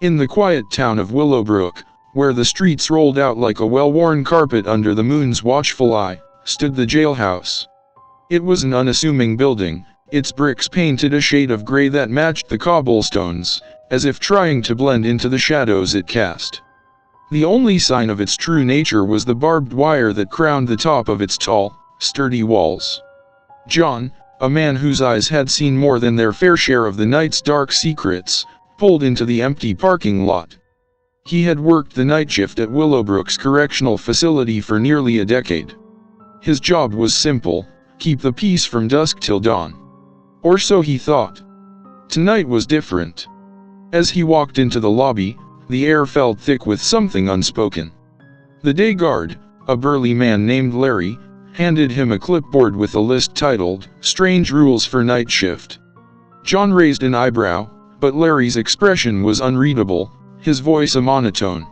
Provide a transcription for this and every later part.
In the quiet town of Willowbrook, where the streets rolled out like a well-worn carpet under the moon's watchful eye, stood the jailhouse. It was an unassuming building, its bricks painted a shade of gray that matched the cobblestones, as if trying to blend into the shadows it cast. The only sign of its true nature was the barbed wire that crowned the top of its tall, sturdy walls. John, a man whose eyes had seen more than their fair share of the night's dark secrets, pulled into the empty parking lot. He had worked the night shift at Willowbrook's correctional facility for nearly a decade. His job was simple: keep the peace from dusk till dawn. Or so he thought. Tonight was different. As he walked into the lobby, the air felt thick with something unspoken. The day guard, a burly man named Larry, handed him a clipboard with a list titled, "Strange Rules for Night Shift." John raised an eyebrow, but Larry's expression was unreadable, his voice a monotone.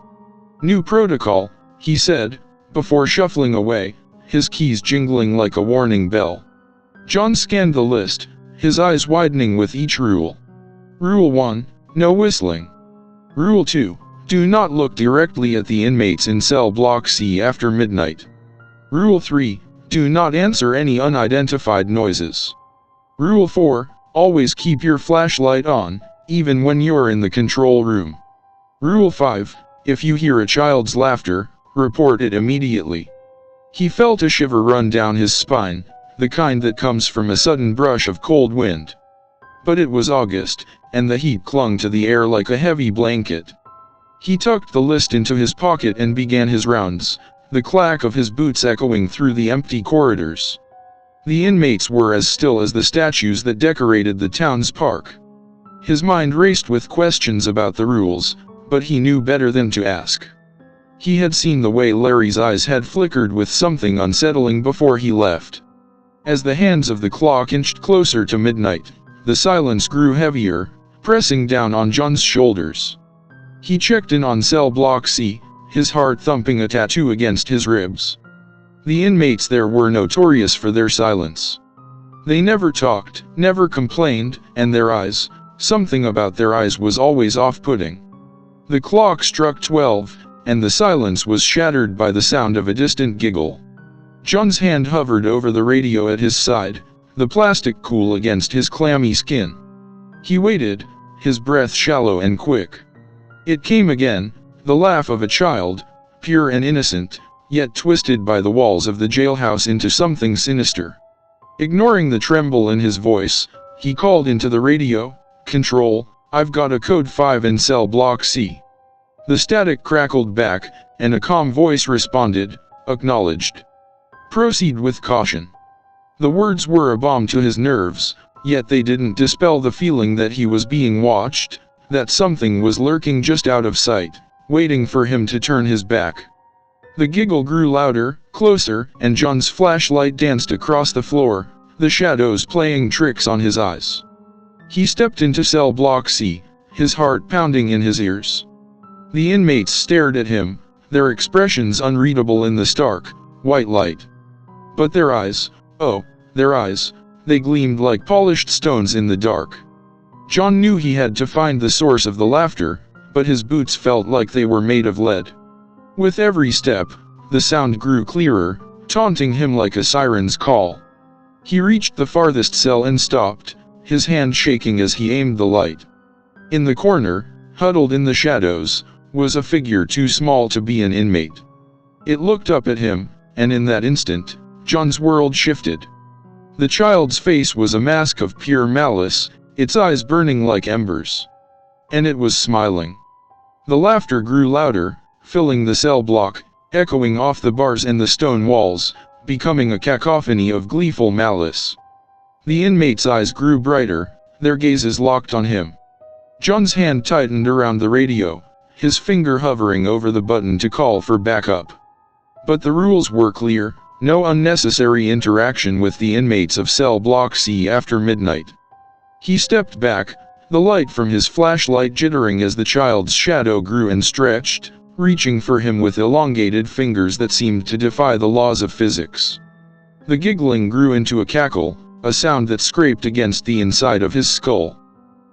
"New protocol," he said, before shuffling away, his keys jingling like a warning bell. John scanned the list, his eyes widening with each rule. Rule 1, no whistling. Rule 2, do not look directly at the inmates in cell block C after midnight. Rule 3, do not answer any unidentified noises. Rule 4, always keep your flashlight on, even when you're in the control room. Rule 5, if you hear a child's laughter, report it immediately. He felt a shiver run down his spine, the kind that comes from a sudden brush of cold wind. But it was August, and the heat clung to the air like a heavy blanket. He tucked the list into his pocket and began his rounds, the clack of his boots echoing through the empty corridors. The inmates were as still as the statues that decorated the town's park. His mind raced with questions about the rules, but he knew better than to ask. He had seen the way Larry's eyes had flickered with something unsettling before he left. As the hands of the clock inched closer to midnight, the silence grew heavier, pressing down on John's shoulders. He checked in on cell block C, his heart thumping a tattoo against his ribs. The inmates there were notorious for their silence. They never talked, never complained, and their eyes, something about their eyes was always off-putting. The clock struck 12, and the silence was shattered by the sound of a distant giggle. John's hand hovered over the radio at his side, the plastic cool against his clammy skin. He waited, his breath shallow and quick. It came again, the laugh of a child, pure and innocent, yet twisted by the walls of the jailhouse into something sinister. Ignoring the tremble in his voice, he called into the radio, "Control, I've got a code 5 in cell block C." The static crackled back, and a calm voice responded, "Acknowledged. Proceed with caution." The words were a balm to his nerves, yet they didn't dispel the feeling that he was being watched, that something was lurking just out of sight, waiting for him to turn his back. The giggle grew louder, closer, and John's flashlight danced across the floor, the shadows playing tricks on his eyes. He stepped into cell block C, his heart pounding in his ears. The inmates stared at him, their expressions unreadable in the stark, white light. But their eyes, oh, their eyes, they gleamed like polished stones in the dark. John knew he had to find the source of the laughter, but his boots felt like they were made of lead. With every step, the sound grew clearer, taunting him like a siren's call. He reached the farthest cell and stopped, his hand shaking as he aimed the light. In the corner, huddled in the shadows, was a figure too small to be an inmate. It looked up at him, and in that instant, John's world shifted. The child's face was a mask of pure malice, its eyes burning like embers. And it was smiling. The laughter grew louder, filling the cell block, echoing off the bars and the stone walls, becoming a cacophony of gleeful malice. The inmates' eyes grew brighter, their gazes locked on him. John's hand tightened around the radio, his finger hovering over the button to call for backup. But the rules were clear: no unnecessary interaction with the inmates of cell block C after midnight. He stepped back, the light from his flashlight jittering as the child's shadow grew and stretched, reaching for him with elongated fingers that seemed to defy the laws of physics. The giggling grew into a cackle, a sound that scraped against the inside of his skull.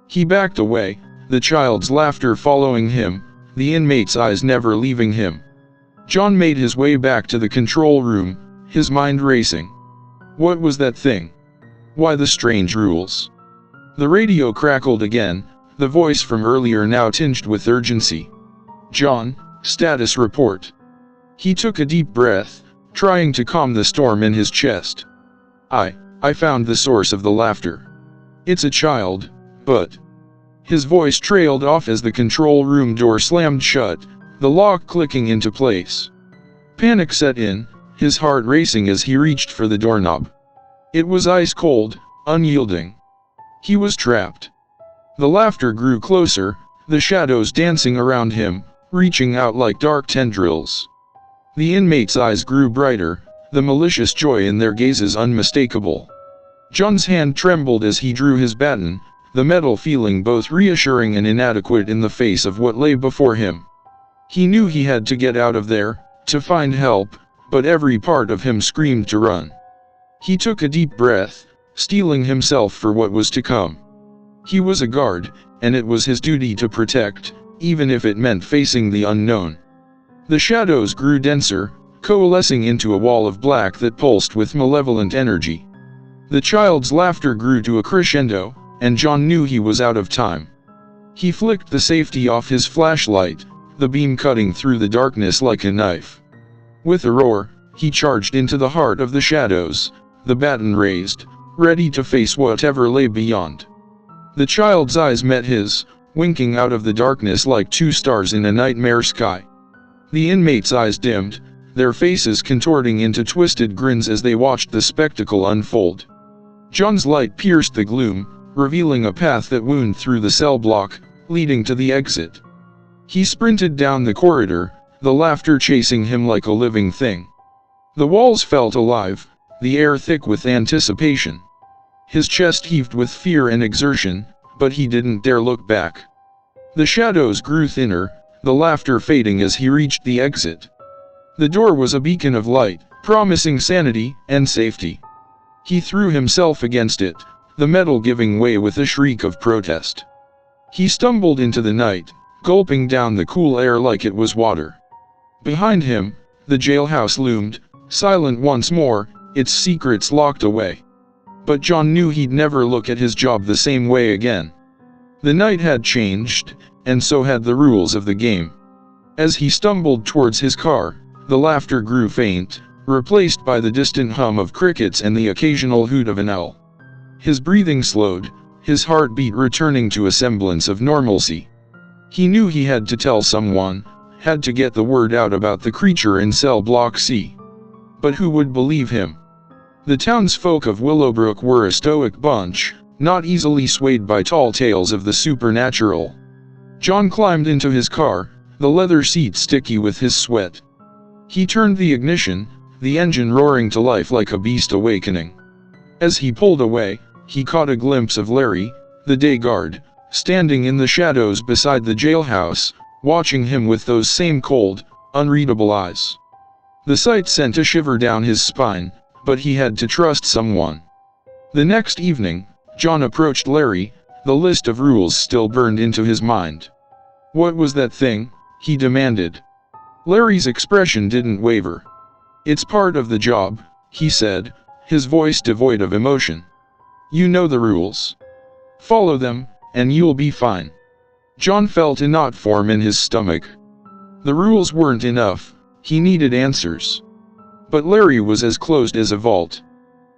He backed away, the child's laughter following him, the inmate's eyes never leaving him. John made his way back to the control room, his mind racing. What was that thing? Why the strange rules? The radio crackled again, the voice from earlier now tinged with urgency. John, status report. He took a deep breath, trying to calm the storm in his chest. I found the source of the laughter. It's a child, but... His voice trailed off as the control room door slammed shut, the lock clicking into place. Panic set in, his heart racing as he reached for the doorknob. It was ice cold, unyielding. He was trapped. The laughter grew closer, the shadows dancing around him, reaching out like dark tendrils. The inmates' eyes grew brighter, the malicious joy in their gazes unmistakable. John's hand trembled as he drew his baton, the metal feeling both reassuring and inadequate in the face of what lay before him. He knew he had to get out of there, to find help, but every part of him screamed to run. He took a deep breath, steeling himself for what was to come. He was a guard, and it was his duty to protect, even if it meant facing the unknown. The shadows grew denser, coalescing into a wall of black that pulsed with malevolent energy. The child's laughter grew to a crescendo, and John knew he was out of time. He flicked the safety off his flashlight, the beam cutting through the darkness like a knife. With a roar, he charged into the heart of the shadows, the baton raised, ready to face whatever lay beyond. The child's eyes met his, winking out of the darkness like two stars in a nightmare sky. The inmates' eyes dimmed, their faces contorting into twisted grins as they watched the spectacle unfold. John's light pierced the gloom, revealing a path that wound through the cell block, leading to the exit. He sprinted down the corridor, the laughter chasing him like a living thing. The walls felt alive, the air thick with anticipation. His chest heaved with fear and exertion, but he didn't dare look back. The shadows grew thinner, the laughter fading as he reached the exit. The door was a beacon of light, promising sanity and safety. He threw himself against it, the metal giving way with a shriek of protest. He stumbled into the night, gulping down the cool air like it was water. Behind him, the jailhouse loomed, silent once more, its secrets locked away. But John knew he'd never look at his job the same way again. The night had changed, and so had the rules of the game. As he stumbled towards his car, the laughter grew faint, replaced by the distant hum of crickets and the occasional hoot of an owl. His breathing slowed, his heartbeat returning to a semblance of normalcy. He knew he had to tell someone, had to get the word out about the creature in cell block C. But who would believe him? The townsfolk of Willowbrook were a stoic bunch, not easily swayed by tall tales of the supernatural. John climbed into his car, the leather seat sticky with his sweat. He turned the ignition, the engine roaring to life like a beast awakening. As he pulled away, he caught a glimpse of Larry, the day guard, standing in the shadows beside the jailhouse, watching him with those same cold, unreadable eyes. The sight sent a shiver down his spine, but he had to trust someone. The next evening, John approached Larry, the list of rules still burned into his mind. "What was that thing?" he demanded. Larry's expression didn't waver. "It's part of the job," he said, his voice devoid of emotion. "You know the rules. Follow them, and you'll be fine." John felt a knot form in his stomach. The rules weren't enough, he needed answers. But Larry was as closed as a vault.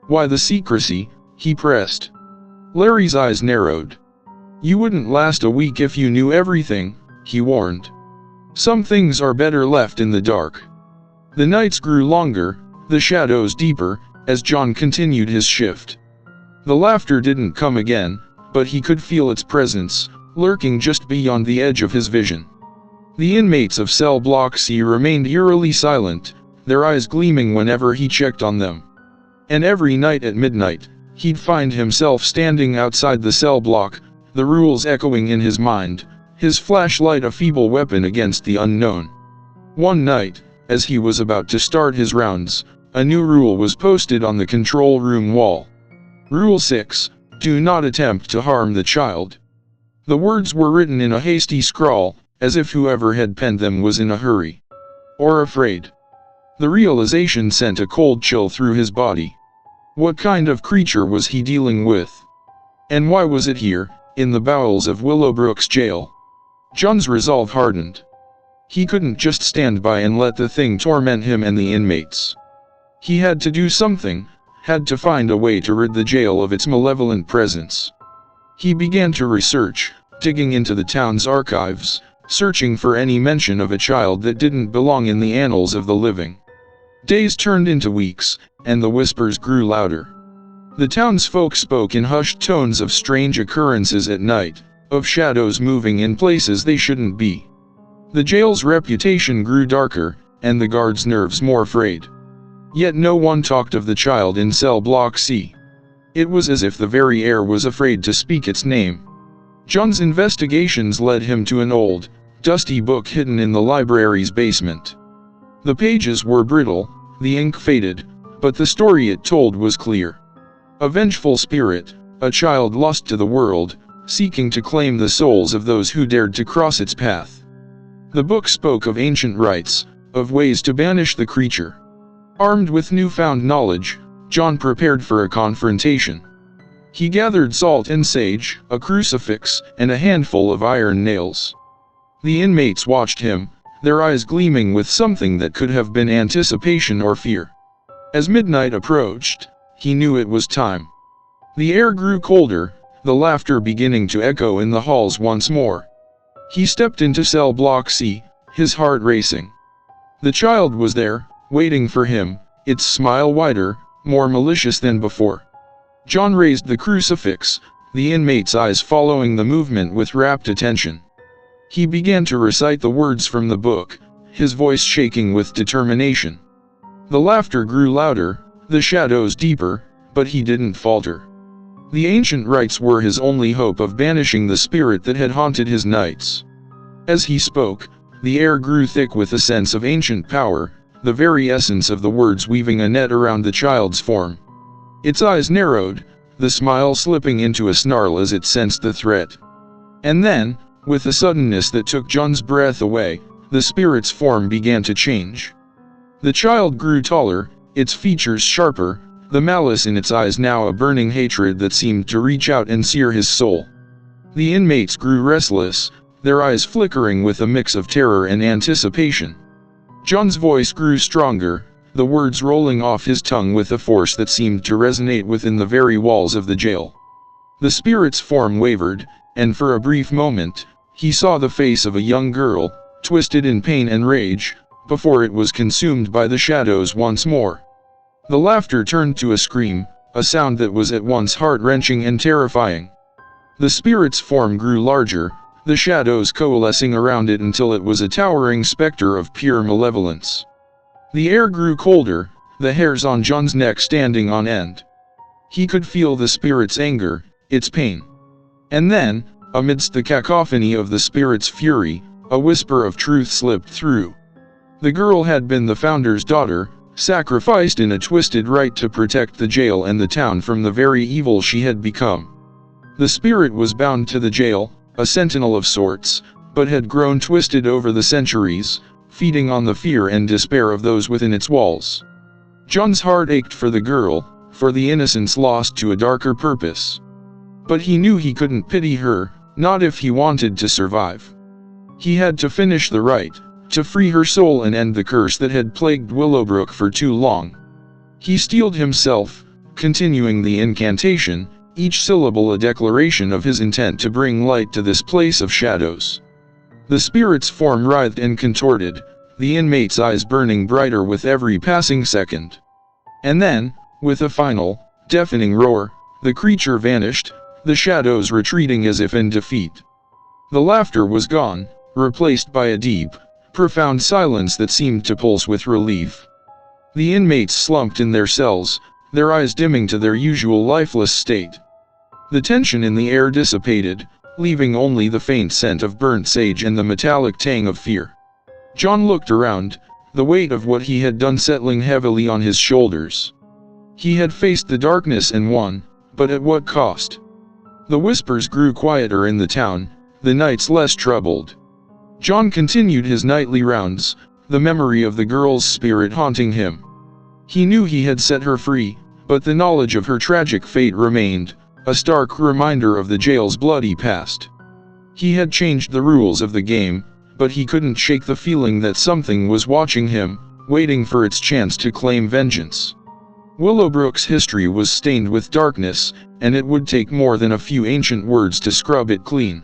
"Why the secrecy?" he pressed. Larry's eyes narrowed. "You wouldn't last a week if you knew everything," he warned. "Some things are better left in the dark." The nights grew longer, the shadows deeper, as John continued his shift. The laughter didn't come again, but he could feel its presence, lurking just beyond the edge of his vision. The inmates of cell block C remained eerily silent, their eyes gleaming whenever he checked on them. And every night at midnight, he'd find himself standing outside the cell block, the rules echoing in his mind, his flashlight a feeble weapon against the unknown. One night, as he was about to start his rounds, a new rule was posted on the control room wall. Rule 6, do not attempt to harm the child. The words were written in a hasty scrawl, as if whoever had penned them was in a hurry. Or afraid. The realization sent a cold chill through his body. What kind of creature was he dealing with? And why was it here, in the bowels of Willowbrook's jail? John's resolve hardened. He couldn't just stand by and let the thing torment him and the inmates. He had to do something, had to find a way to rid the jail of its malevolent presence. He began to research, digging into the town's archives, searching for any mention of a child that didn't belong in the annals of the living. Days turned into weeks, and the whispers grew louder. The townsfolk spoke in hushed tones of strange occurrences at night, of shadows moving in places they shouldn't be. The jail's reputation grew darker, and the guards' nerves more frayed. Yet no one talked of the child in cell block C. It was as if the very air was afraid to speak its name. John's investigations led him to an old, dusty book hidden in the library's basement. The pages were brittle, the ink faded, but the story it told was clear. A vengeful spirit, a child lost to the world, seeking to claim the souls of those who dared to cross its path. The book spoke of ancient rites, of ways to banish the creature. Armed with newfound knowledge, John prepared for a confrontation. He gathered salt and sage, a crucifix, and a handful of iron nails. The inmates watched him, their eyes gleaming with something that could have been anticipation or fear. As midnight approached, he knew it was time. The air grew colder, the laughter beginning to echo in the halls once more. He stepped into cell block C, his heart racing. The child was there, waiting for him, its smile wider, more malicious than before. John raised the crucifix, the inmate's eyes following the movement with rapt attention. He began to recite the words from the book, his voice shaking with determination. The laughter grew louder, the shadows deeper, but he didn't falter. The ancient rites were his only hope of banishing the spirit that had haunted his nights. As he spoke, the air grew thick with a sense of ancient power, the very essence of the words weaving a net around the child's form. Its eyes narrowed, the smile slipping into a snarl as it sensed the threat. And then, with a suddenness that took John's breath away, the spirit's form began to change. The child grew taller, its features sharper, the malice in its eyes now a burning hatred that seemed to reach out and sear his soul. The inmates grew restless, their eyes flickering with a mix of terror and anticipation. John's voice grew stronger, the words rolling off his tongue with a force that seemed to resonate within the very walls of the jail. The spirit's form wavered, and for a brief moment, he saw the face of a young girl, twisted in pain and rage, before it was consumed by the shadows once more. The laughter turned to a scream, a sound that was at once heart-wrenching and terrifying. The spirit's form grew larger, the shadows coalescing around it until it was a towering specter of pure malevolence. The air grew colder, the hairs on John's neck standing on end. He could feel the spirit's anger, its pain. And then, amidst the cacophony of the spirit's fury, a whisper of truth slipped through. The girl had been the founder's daughter, sacrificed in a twisted rite to protect the jail and the town from the very evil she had become. The spirit was bound to the jail, a sentinel of sorts, but had grown twisted over the centuries, feeding on the fear and despair of those within its walls. John's heart ached for the girl, for the innocence lost to a darker purpose. But he knew he couldn't pity her, not if he wanted to survive. He had to finish the rite, to free her soul and end the curse that had plagued Willowbrook for too long. He steeled himself, continuing the incantation, each syllable a declaration of his intent to bring light to this place of shadows. The spirit's form writhed and contorted, the inmate's eyes burning brighter with every passing second. And then, with a final, deafening roar, the creature vanished, the shadows retreating as if in defeat. The laughter was gone, replaced by a deep, profound silence that seemed to pulse with relief. The inmates slumped in their cells, their eyes dimming to their usual lifeless state. The tension in the air dissipated, leaving only the faint scent of burnt sage and the metallic tang of fear. John looked around, the weight of what he had done settling heavily on his shoulders. He had faced the darkness and won, but at what cost? The whispers grew quieter in the town, the nights less troubled. John continued his nightly rounds, the memory of the girl's spirit haunting him. He knew he had set her free, but the knowledge of her tragic fate remained, a stark reminder of the jail's bloody past. He had changed the rules of the game, but he couldn't shake the feeling that something was watching him, waiting for its chance to claim vengeance. Willowbrook's history was stained with darkness, and it would take more than a few ancient words to scrub it clean.